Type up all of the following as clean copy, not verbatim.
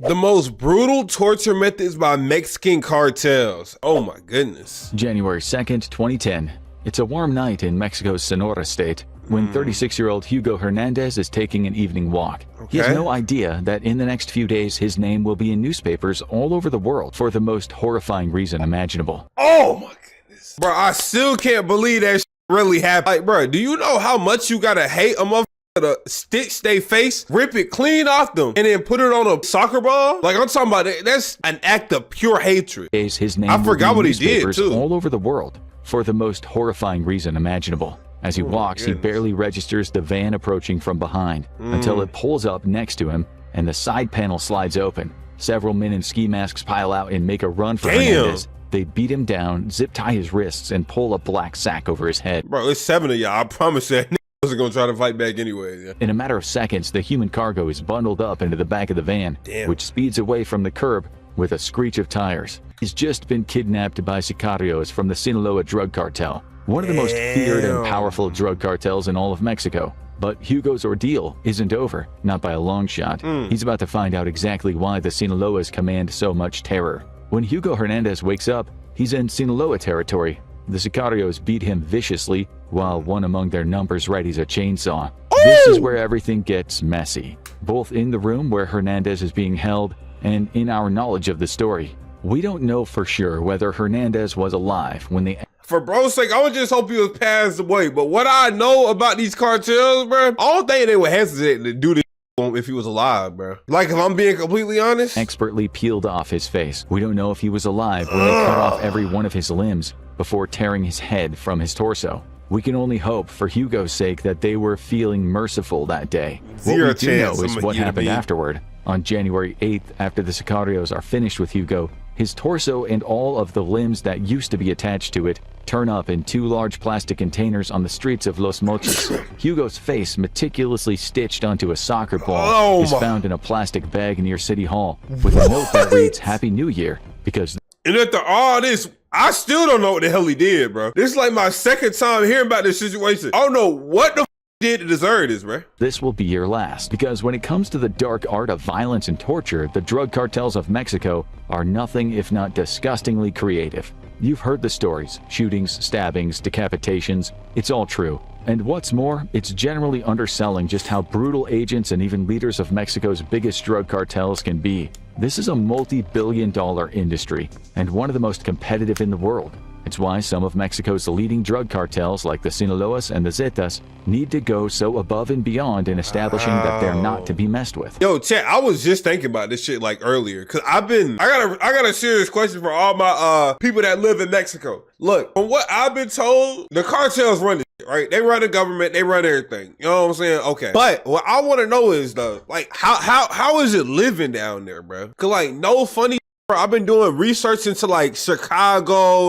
The most brutal torture methods by Mexican cartels. Oh my goodness. January 2nd, 2010. It's a warm night in Mexico's Sonora state when 36-year-old Hugo Hernandez is taking an evening walk. He has no idea that in the next few days his name will be in newspapers all over the world for the most horrifying reason imaginable. Oh my goodness. Bro, I still can't believe that really happened. Like, bro, do you know how much you gotta hate a motherfucker to stitch their face, rip it clean off them, and then put it on a soccer ball? Like, I'm talking about that. That's an act of pure hatred. His name I forgot what he did too. All over the world for the most horrifying reason imaginable. As he walks, he barely registers the van approaching from behind until it pulls up next to him and the side panel slides open. Several men in ski masks pile out and make a run for Hernandez. They beat him down, zip tie his wrists, and pull a black sack over his head. Bro, it's 7 of y'all. I promise that wasn't gonna try to fight back anyway. Yeah. In a matter of seconds, the human cargo is bundled up into the back of the van, which speeds away from the curb with a screech of tires. He's just been kidnapped by sicarios from the Sinaloa drug cartel, one of the most feared and powerful drug cartels in all of Mexico. But Hugo's ordeal isn't over, not by a long shot. He's about to find out exactly why the Sinaloas command so much terror. When Hugo Hernandez wakes up, he's in Sinaloa territory. The sicarios beat him viciously, while one among their numbers readies a chainsaw. This is where everything gets messy, both in the room where Hernandez is being held and in our knowledge of the story. We don't know for sure whether Hernandez was alive when they... For bro's sake, I would just hope he was passed away. But what I know about these cartels, bro, I don't think they would hesitate to do this if he was alive, bro. Like, if I'm being completely honest. Expertly peeled off his face. We don't know if he was alive when they cut off every one of his limbs before tearing his head from his torso. We can only hope for Hugo's sake that they were feeling merciful that day. What we do know is what happened afterward. On January 8th, after the sicarios are finished with Hugo, his torso and all of the limbs that used to be attached to it turn up in 2 large plastic containers on the streets of Los Mochis. Hugo's face, meticulously stitched onto a soccer ball, is found in a plastic bag near City Hall with a note that reads, "Happy New Year," because... And after all this, I still don't know what the hell he did, bro. This is like my second time hearing about this situation. I don't know what the did to deserve this, bro. This will be your last, because when it comes to the dark art of violence and torture, the drug cartels of Mexico are nothing if not disgustingly creative. You've heard the stories: shootings, stabbings, decapitations. It's all true. And what's more, it's generally underselling just how brutal agents and even leaders of Mexico's biggest drug cartels can be. This is a multi-billion-dollar industry, and one of the most competitive in the world. It's why some of Mexico's leading drug cartels, like the Sinaloas and the Zetas, need to go so above and beyond in establishing that they're not to be messed with. Yo, chat, I was just thinking about this shit like earlier, cause I got a serious question for all my people that live in Mexico. Look, from what I've been told, the cartels run this shit, right? They run the government, they run everything. You know what I'm saying? Okay. But what I want to know is though, like, how is it living down there, bro? Cause like, no funny. I've been doing research into like Chicago,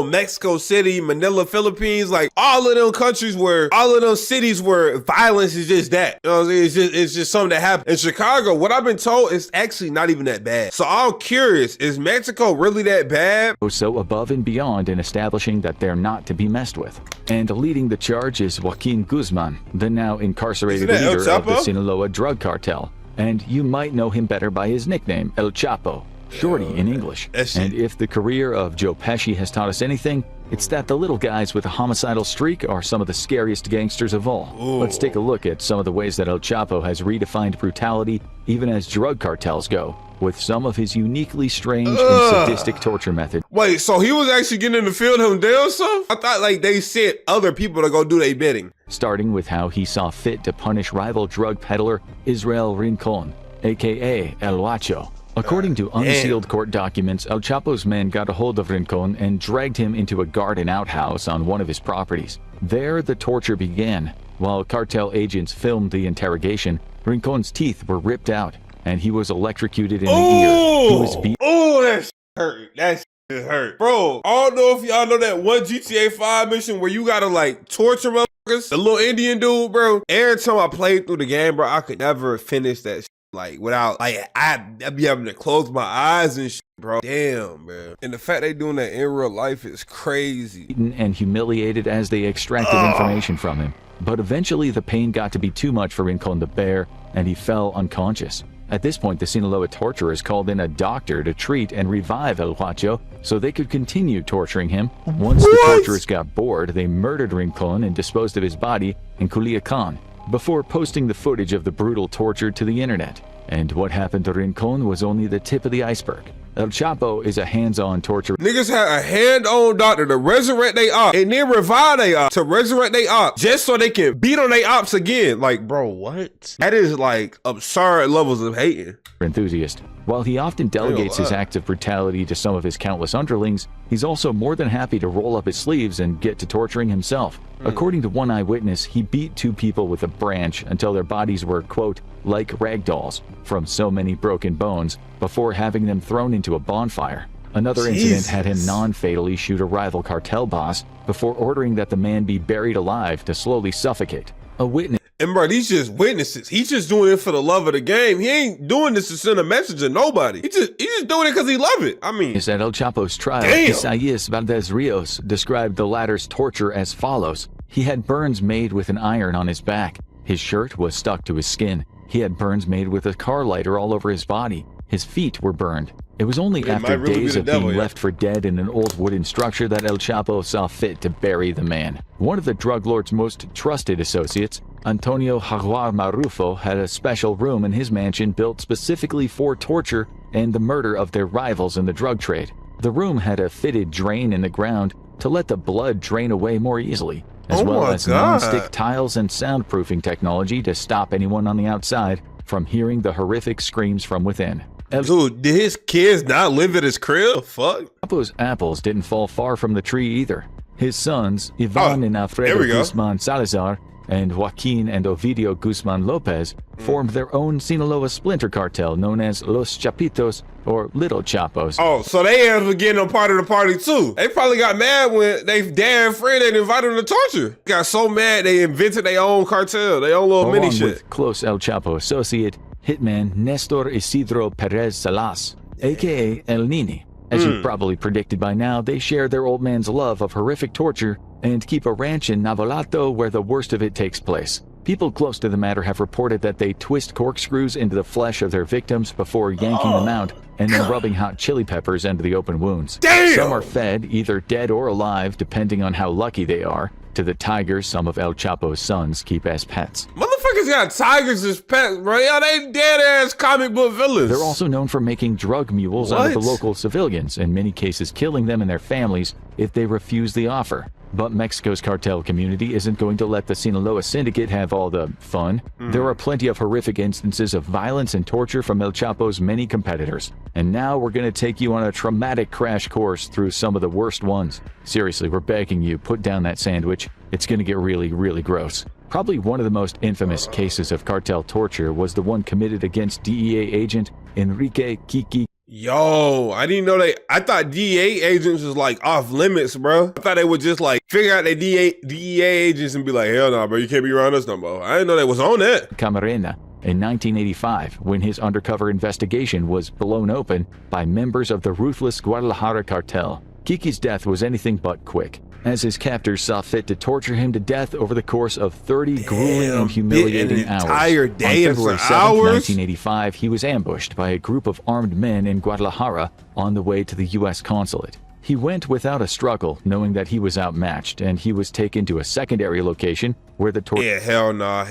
Mexico City, Manila, Philippines, like all of them countries where, all of those cities where violence is just that. You know what I'm saying? It's just something that happened. In Chicago, what I've been told is actually not even that bad. So I'm curious, is Mexico really that bad? So above and beyond in establishing that they're not to be messed with. And leading the charge is Joaquin Guzman, the now incarcerated leader of the Sinaloa drug cartel. And you might know him better by his nickname, El Chapo, Shorty in English. And if the career of Joe Pesci has taught us anything, it's that the little guys with a homicidal streak are some of the scariest gangsters of all. Let's take a look at some of the ways that El Chapo has redefined brutality, even as drug cartels go, with some of his uniquely strange and sadistic torture methods. Wait, so he was actually getting in the field himself? I thought like they sent other people to go do their bidding. Starting with how he saw fit to punish rival drug peddler Israel Rincon, aka El Huacho. According to unsealed court documents, El Chapo's men got a hold of Rincon and dragged him into a garden outhouse on one of his properties. There, the torture began. While cartel agents filmed the interrogation, Rincon's teeth were ripped out, and he was electrocuted in the ear. He was beat. Oh, that hurt. That hurt. Bro, I don't know if y'all know that one GTA 5 mission where you gotta like torture motherfuckers. The little Indian dude, bro. Every time I played through the game, bro, I could never finish that shit. Like, without, like, I'd be having to close my eyes and shit, bro. Damn, man. And the fact they doing that in real life is crazy. Beaten and humiliated as they extracted information from him. But eventually the pain got to be too much for Rincon to bear, and he fell unconscious. At this point, the Sinaloa torturers called in a doctor to treat and revive El Huacho so they could continue torturing him. Once the torturers got bored, they murdered Rincon and disposed of his body in Culiacan before posting the footage of the brutal torture to the internet. And what happened to Rincon was only the tip of the iceberg. El Chapo is a hands-on torturer. Niggas had a hand-on doctor to resurrect they op and then revive they op to resurrect they op just so they can beat on they ops again. Like, bro, what? That is like absurd levels of hating. Enthusiast. While he often delegates his acts of brutality to some of his countless underlings, he's also more than happy to roll up his sleeves and get to torturing himself. According to one eyewitness, he beat 2 people with a branch until their bodies were, quote, like ragdolls from so many broken bones before having them thrown into a bonfire. Another incident had him non-fatally shoot a rival cartel boss before ordering that the man be buried alive to slowly suffocate. A witness. And bro, these just witnesses. He's just doing it for the love of the game. He ain't doing this to send a message to nobody. He's just doing it because he love it. I mean, at El Chapo's trial, Isaias Valdez Rios described the latter's torture as follows. He had burns made with an iron on his back. His shirt was stuck to his skin. He had burns made with a car lighter all over his body. His feet were burned. It was only after days of being left for dead in an old wooden structure that El Chapo saw fit to bury the man. One of the drug lord's most trusted associates, Antonio Jaguar Marufo, had a special room in his mansion built specifically for torture and the murder of their rivals in the drug trade. The room had a fitted drain in the ground to let the blood drain away more easily, as well as non-stick tiles and soundproofing technology to stop anyone on the outside from hearing the horrific screams from within. Dude, did his kids not live at his crib? Fuck. Chapo's apples didn't fall far from the tree either. His sons, Ivan and Alfredo Guzman Salazar, and Joaquin and Ovidio Guzman Lopez, formed their own Sinaloa splinter cartel known as Los Chapitos, or Little Chapos. Oh, so they ended up getting a part of the party too. They probably got mad when they dad and friend they invited them to torture. Got so mad they invented their own cartel, their own little mini shit. With close El Chapo associate, hitman Nestor Isidro Perez Salas, aka El Nini. As you've probably predicted by now, they share their old man's love of horrific torture and keep a ranch in Navolato where the worst of it takes place. People close to the matter have reported that they twist corkscrews into the flesh of their victims before yanking them out and then rubbing hot chili peppers into the open wounds. Some are fed, either dead or alive, depending on how lucky they are, to the tigers some of El Chapo's sons keep as pets. Motherfuckers got tigers as pets, bro. Yeah, they dead-ass comic book villains. They're also known for making drug mules out of the local civilians, in many cases killing them and their families if they refuse the offer. But Mexico's cartel community isn't going to let the Sinaloa syndicate have all the fun. There are plenty of horrific instances of violence and torture from El Chapo's many competitors. And now we're going to take you on a traumatic crash course through some of the worst ones. Seriously, we're begging you, put down that sandwich. It's going to get really, really gross. Probably one of the most infamous cases of cartel torture was the one committed against DEA agent Enrique Kiki. Yo, I didn't know I thought DEA agents was like off limits, bro. I thought they would just like figure out their DEA agents and be like, hell no, bro, you can't be around us no more. I didn't know they was on that. Camarena in 1985, when his undercover investigation was blown open by members of the ruthless Guadalajara cartel. Kiki's death was anything but quick, as his captors saw fit to torture him to death over the course of 30 grueling and humiliating hours. Entire day on February 7, 1985, he was ambushed by a group of armed men in Guadalajara on the way to the U.S. consulate. He went without a struggle, knowing that he was outmatched, and he was taken to a secondary location where the torture... Yeah, hell no,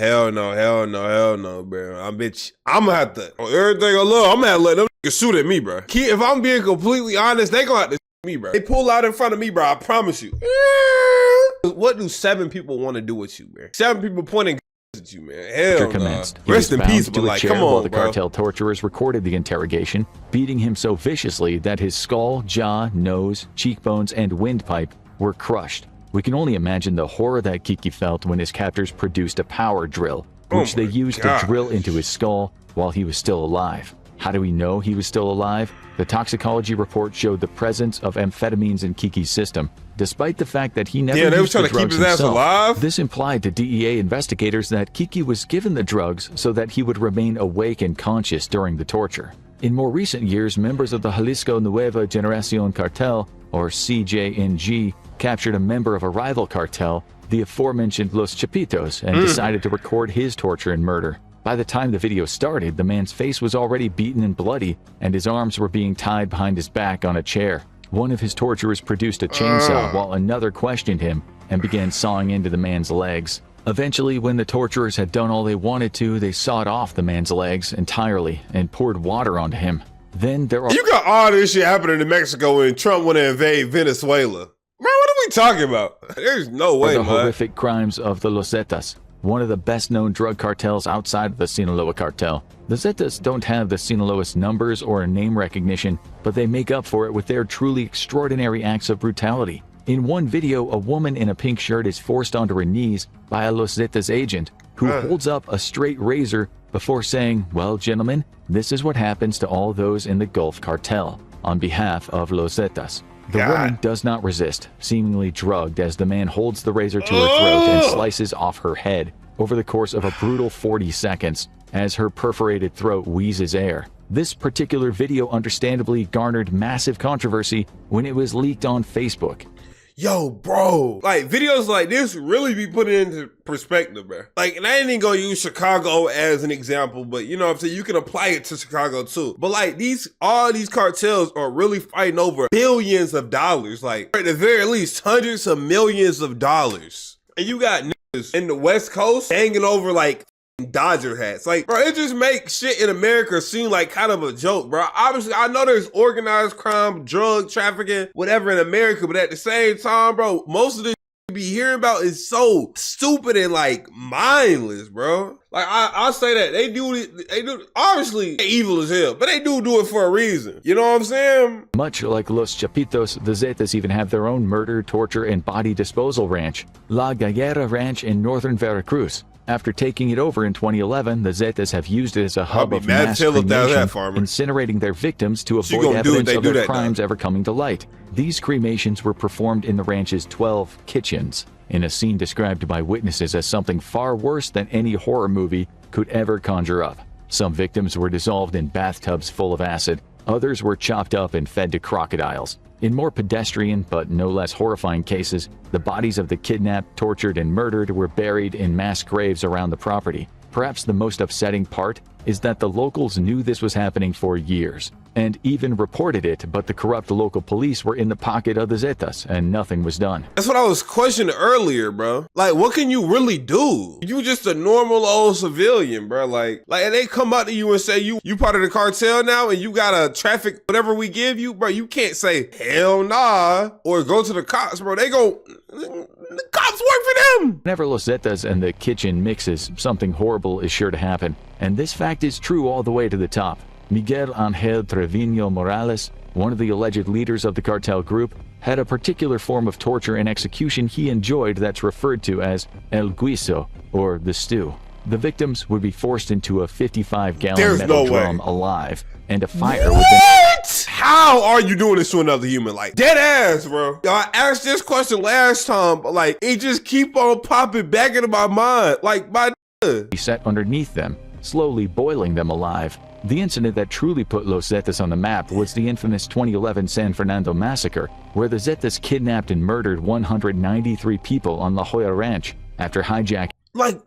bro. I bet you, I'm gonna have to, on everything I love, I'm gonna have to let them shoot at me, bro. If I'm being completely honest, they gonna have to me, bro. They pull out in front of me, bro. I promise you. What do 7 people want to do with you, man? 7 people pointing at you, man. Hell commenced. No. Rest in peace, but like, come on, while the cartel torturers recorded the interrogation, beating him so viciously that his skull, jaw, nose, cheekbones, and windpipe were crushed. We can only imagine the horror that Kiki felt when his captors produced a power drill, which they used to drill into his skull while he was still alive. How do we know he was still alive? The toxicology report showed the presence of amphetamines in Kiki's system, despite the fact that he never used they were trying to keep his ass alive. This implied to DEA investigators that Kiki was given the drugs so that he would remain awake and conscious during the torture. In more recent years, members of the Jalisco Nueva Generacion Cartel, or CJNG, captured a member of a rival cartel, the aforementioned Los Chapitos, and decided to record his torture and murder. By the time the video started, the man's face was already beaten and bloody, and his arms were being tied behind his back on a chair. One of his torturers produced a chainsaw while another questioned him and began sawing into the man's legs. Eventually, when the torturers had done all they wanted to, they sawed off the man's legs entirely and poured water onto him. Then there are— You got all this shit happening in Mexico when Trump want to invade Venezuela. Man, what are we talking about? There's no way, the man. horrific crimes of the Los Zetas, one of the best-known drug cartels outside of the Sinaloa cartel. The Zetas don't have the Sinaloa's numbers or name recognition, but they make up for it with their truly extraordinary acts of brutality. In one video, a woman in a pink shirt is forced onto her knees by a Los Zetas agent who holds up a straight razor before saying, "Well, gentlemen, this is what happens to all those in the Gulf Cartel," on behalf of Los Zetas. The woman does not resist, seemingly drugged as the man holds the razor to her throat and slices off her head over the course of a brutal 40 seconds as her perforated throat wheezes air. This particular video understandably garnered massive controversy when it was leaked on Facebook. Yo, bro, like videos like this really be put into perspective, man. Like, and I ain't even gonna use Chicago as an example, but you know what I'm saying? You can apply it to Chicago too. But like all these cartels are really fighting over billions of dollars, like at the very least hundreds of millions of dollars. And you got niggas in the West Coast hanging over like Dodger hats. Like, bro, it just makes shit in America seem like kind of a joke, bro. Obviously, I know there's organized crime, drug trafficking, whatever in America, but at the same time, bro, most of this you be hearing about is so stupid and like mindless, bro. Like, I'll say that they do obviously evil as hell, but they do it for a reason. You know what I'm saying? Much like Los Chapitos, the Zetas even have their own murder, torture, and body disposal ranch, La Gallera Ranch in northern Veracruz. After taking it over in 2011, the Zetas have used it as a hub of mass cremation, incinerating their victims to avoid evidence of their crimes ever coming to light. These cremations were performed in the ranch's 12 kitchens, in a scene described by witnesses as something far worse than any horror movie could ever conjure up. Some victims were dissolved in bathtubs full of acid, others were chopped up and fed to crocodiles. In more pedestrian but no less horrifying cases, the bodies of the kidnapped, tortured, and murdered were buried in mass graves around the property. Perhaps the most upsetting part is that the locals knew this was happening for years, and even reported it, but the corrupt local police were in the pocket of the Zetas, and nothing was done. That's what I was questioning earlier, bro. Like, what can you really do? You just a normal old civilian, bro. Like they come up to you and say, you part of the cartel now, and you gotta traffic whatever we give you, bro. You can't say, hell nah, or go to the cops, bro. The cops work for them. Whenever Los Zetas and the kitchen mixes, something horrible is sure to happen, and this fact is true all the way to the top. Miguel Angel Trevino Morales, one of the alleged leaders of the cartel group, had a particular form of torture and execution he enjoyed that's referred to as el guiso, or the stew. The victims would be forced into a 55-gallon metal drum alive, and a fire would then— How are you doing this to another human? Like, dead ass, bro. Yo, I asked this question last time, but like, it just keep on popping back into my mind. Like, he set underneath them, slowly boiling them alive. The incident that truly put Los Zetas on the map was the infamous 2011 San Fernando massacre, where the Zetas kidnapped and murdered 193 people on La Jolla Ranch after hijacking. Like,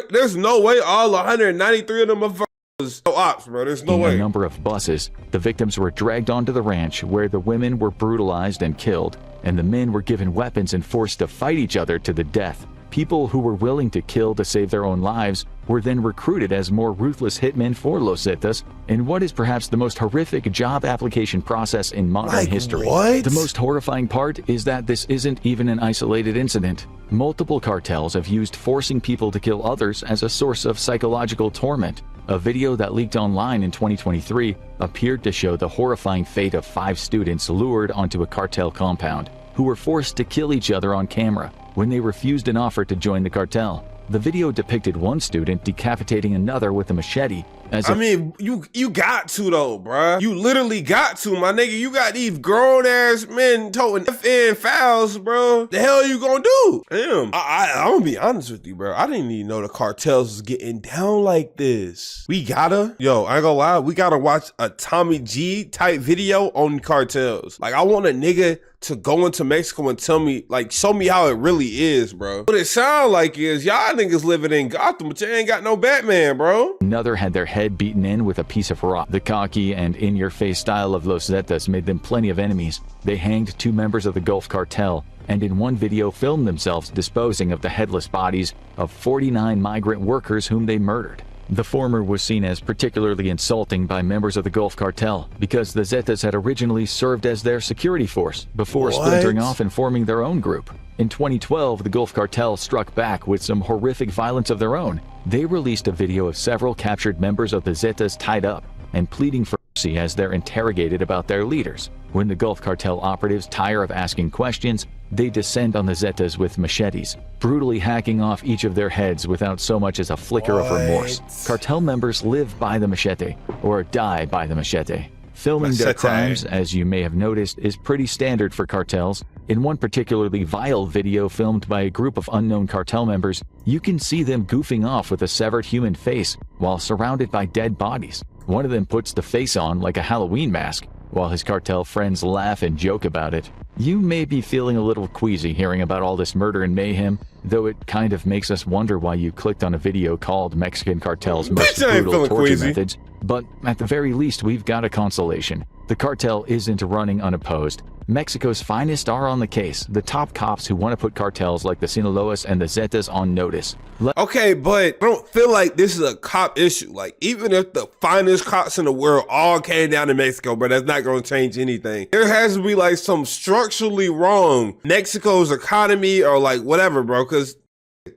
there's no way all 193 of them motherfuckers was ops, bro. There's no way. A number of buses, the victims were dragged onto the ranch, where the women were brutalized and killed, and the men were given weapons and forced to fight each other to the death. People who were willing to kill to save their own lives were then recruited as more ruthless hitmen for Los Zetas in what is perhaps the most horrific job application process in modern history. What? The most horrifying part is that this isn't even an isolated incident. Multiple cartels have used forcing people to kill others as a source of psychological torment. A video that leaked online in 2023 appeared to show the horrifying fate of 5 students lured onto a cartel compound, who were forced to kill each other on camera when they refused an offer to join the cartel. The video depicted one student decapitating another with a machete I mean, you got to though, bruh. You literally got to, my nigga. You got these grown ass men toting FN files, bro. The hell you gonna do? Damn. I'm gonna be honest with you, bro. I didn't even know the cartels was getting down like this. I ain't gonna lie, we gotta watch a Tommy G type video on cartels. Like, I want a nigga to go into Mexico and tell me, like, show me how it really is, bro. What it sound like is y'all niggas living in Gotham, but you ain't got no Batman, bro. Another had their head beaten in with a piece of rock. The cocky and in-your-face style of Los Zetas made them plenty of enemies. They hanged 2 members of the Gulf Cartel, and in one video filmed themselves disposing of the headless bodies of 49 migrant workers whom they murdered. The former was seen as particularly insulting by members of the Gulf Cartel because the Zetas had originally served as their security force before splintering off and forming their own group. In 2012, the Gulf Cartel struck back with some horrific violence of their own. They released a video of several captured members of the Zetas tied up and pleading for mercy as they're interrogated about their leaders. When the Gulf Cartel operatives tire of asking questions, they descend on the Zetas with machetes, brutally hacking off each of their heads without so much as a flicker of remorse. Cartel members live by the machete, or die by the machete. Filming their crimes, as you may have noticed, is pretty standard for cartels. In one particularly vile video filmed by a group of unknown cartel members, you can see them goofing off with a severed human face while surrounded by dead bodies. One of them puts the face on like a Halloween mask, while his cartel friends laugh and joke about it. You may be feeling a little queasy hearing about all this murder and mayhem, though it kind of makes us wonder why you clicked on a video called Mexican Cartel's Most Brutal Torture Methods. But at the very least, we've got a consolation. The cartel isn't running unopposed. Mexico's finest are on the case, the top cops who want to put cartels like the Sinaloas and the Zetas on notice. Okay, but I don't feel like this is a cop issue. Like, even if the finest cops in the world all came down to Mexico, but that's not going to change anything. There has to be like some structurally wrong Mexico's economy or like whatever, bro, because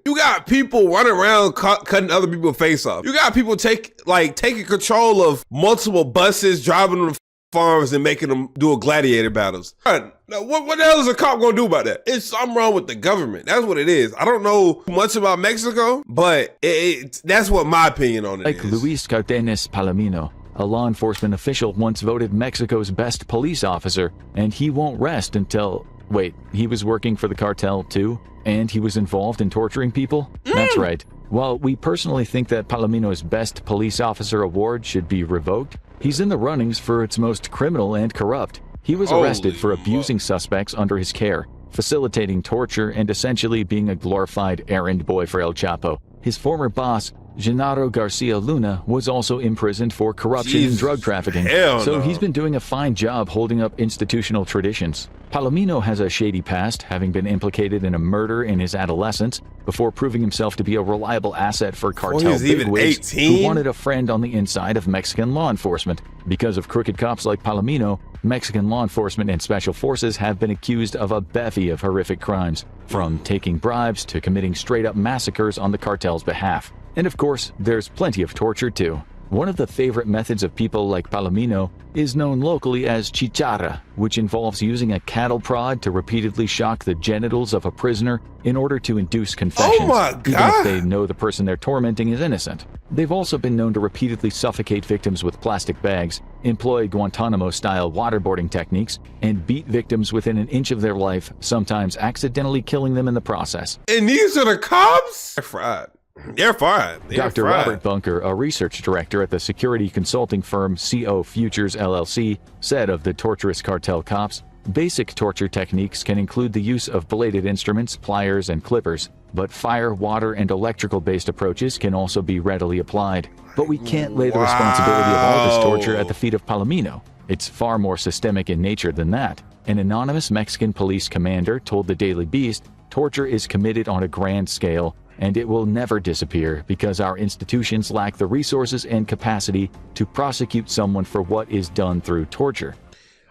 you got people running around cutting other people's face off. You got people taking control of multiple buses, driving them to farms and making them do a gladiator battles. Now, what the hell is a cop gonna do about that? It's something wrong with the government. That's what it is. I don't know much about Mexico, but that's what my opinion on it is. Like Luis Cardenas Palomino, a law enforcement official, once voted Mexico's best police officer, and he won't rest until... Wait, he was working for the cartel too? And he was involved in torturing people? That's right. While we personally think that Palomino's Best Police Officer award should be revoked, he's in the runnings for its most criminal and corrupt. He was arrested for abusing suspects under his care, facilitating torture, and essentially being a glorified errand boy for El Chapo. His former boss, Genaro Garcia Luna, was also imprisoned for corruption and drug trafficking, so he's been doing a fine job holding up institutional traditions. Palomino has a shady past, having been implicated in a murder in his adolescence before proving himself to be a reliable asset for cartel bigwigs who wanted a friend on the inside of Mexican law enforcement. Because of crooked cops like Palomino, Mexican law enforcement and special forces have been accused of a bevy of horrific crimes, from taking bribes to committing straight-up massacres on the cartel's behalf. And of course, there's plenty of torture too. One of the favorite methods of people like Palomino is known locally as chicharra, which involves using a cattle prod to repeatedly shock the genitals of a prisoner in order to induce confessions, even if they know the person they're tormenting is innocent. They've also been known to repeatedly suffocate victims with plastic bags, employ Guantanamo-style waterboarding techniques, and beat victims within an inch of their life, sometimes accidentally killing them in the process. And these are the cops? They're fried. They're fine. Dr. Robert Bunker, a research director at the security consulting firm CO Futures LLC, said of the torturous cartel cops, basic torture techniques can include the use of bladed instruments, pliers, and clippers, but fire, water, and electrical-based approaches can also be readily applied. But we can't lay the responsibility of all this torture at the feet of Palomino. It's far more systemic in nature than that. An anonymous Mexican police commander told the Daily Beast, torture is committed on a grand scale, and it will never disappear because our institutions lack the resources and capacity to prosecute someone for what is done through torture.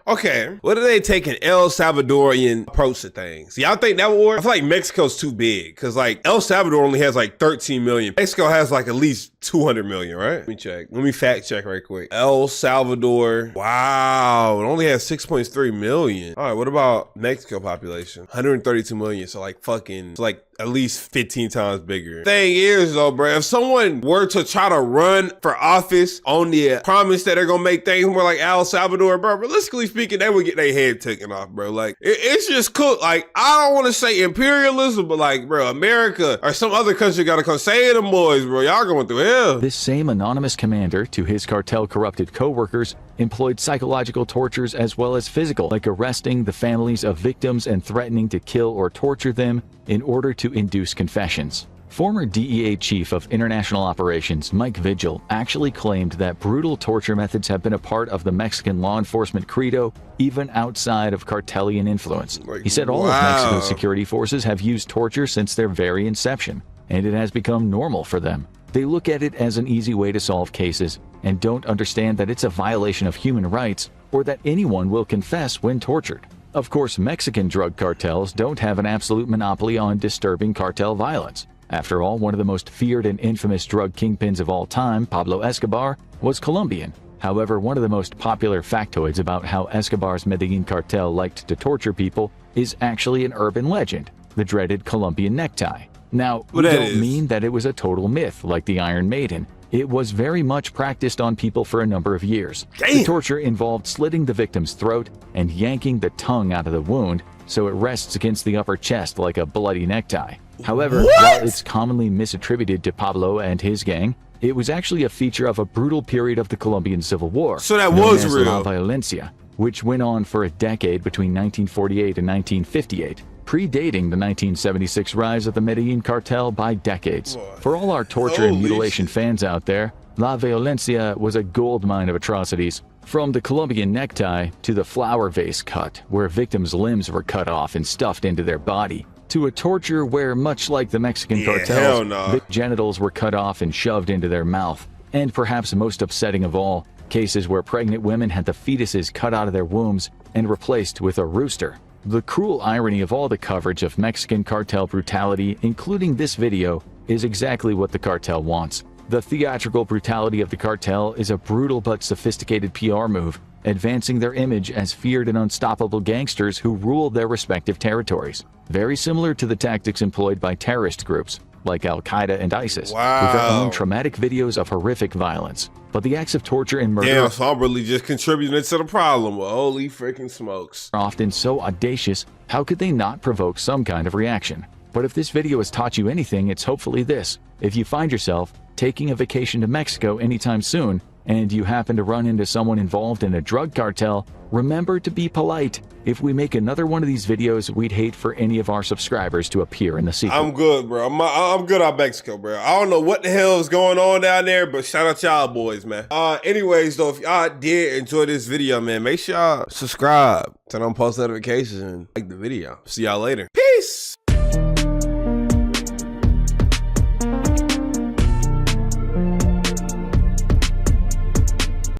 Okay, what are they taking El Salvadorian approach to things? Y'all think that would work? I feel like Mexico's too big because like El Salvador only has like 13 million. Mexico has like at least 200 million, right? Let me check. Let me fact check right quick. El Salvador. Wow. It only has 6.3 million. All right. What about Mexico population? 132 million. So like fucking, it's like at least 15 times bigger. Thing is though, bro, if someone were to try to run for office on the promise that they're gonna make things more like El Salvador, bro, realistically speaking, they would get their head taken off, bro. Like, it's just cool. Like, I don't want to say imperialism, but like, bro, America or some other country gotta come say them boys, bro. Y'all going through hell. This same anonymous commander, to his cartel corrupted co-workers, employed psychological tortures as well as physical, like arresting the families of victims and threatening to kill or torture them in order to induce confessions. Former DEA Chief of International Operations Mike Vigil actually claimed that brutal torture methods have been a part of the Mexican law enforcement credo even outside of cartelian influence. He said all of Mexico's security forces have used torture since their very inception, and it has become normal for them. They look at it as an easy way to solve cases and don't understand that it's a violation of human rights or that anyone will confess when tortured. Of course, Mexican drug cartels don't have an absolute monopoly on disturbing cartel violence. After all, one of the most feared and infamous drug kingpins of all time, Pablo Escobar, was Colombian. However, one of the most popular factoids about how Escobar's Medellin cartel liked to torture people is actually an urban legend, the dreaded Colombian necktie. Now, we don't mean that it was a total myth like the Iron Maiden. It was very much practiced on people for a number of years. The torture involved slitting the victim's throat and yanking the tongue out of the wound so it rests against the upper chest like a bloody necktie. However, while it's commonly misattributed to Pablo and his gang, it was actually a feature of a brutal period of the Colombian Civil War. So that was real. La Violencia, which went on for a decade between 1948 and 1958. Predating the 1976 rise of the Medellin cartel by decades. For all our torture and mutilation fans out there, La Violencia was a goldmine of atrocities. From the Colombian necktie to the flower vase cut, where victims' limbs were cut off and stuffed into their body, to a torture where, much like the Mexican cartels, the genitals were cut off and shoved into their mouth. And perhaps most upsetting of all, cases where pregnant women had the fetuses cut out of their wombs and replaced with a rooster. The cruel irony of all the coverage of Mexican cartel brutality, including this video, is exactly what the cartel wants. The theatrical brutality of the cartel is a brutal but sophisticated PR move, advancing their image as feared and unstoppable gangsters who rule their respective territories. Very similar to the tactics employed by terrorist groups, like Al-Qaeda and ISIS, with their own traumatic videos of horrific violence. But the acts of torture and murder— Damn, so I'm really just contributing to the problem. Well, holy freaking smokes. —are often so audacious, how could they not provoke some kind of reaction? But if this video has taught you anything, it's hopefully this. If you find yourself taking a vacation to Mexico anytime soon, and you happen to run into someone involved in a drug cartel, remember to be polite. If we make another one of these videos, we'd hate for any of our subscribers to appear in the sequel. I'm good, bro. I'm good on Mexico, bro. I don't know what the hell is going on down there, but shout out y'all boys, man. Anyways, though, if y'all did enjoy this video, man, make sure y'all subscribe, turn on post notifications, and like the video. See y'all later. Peace.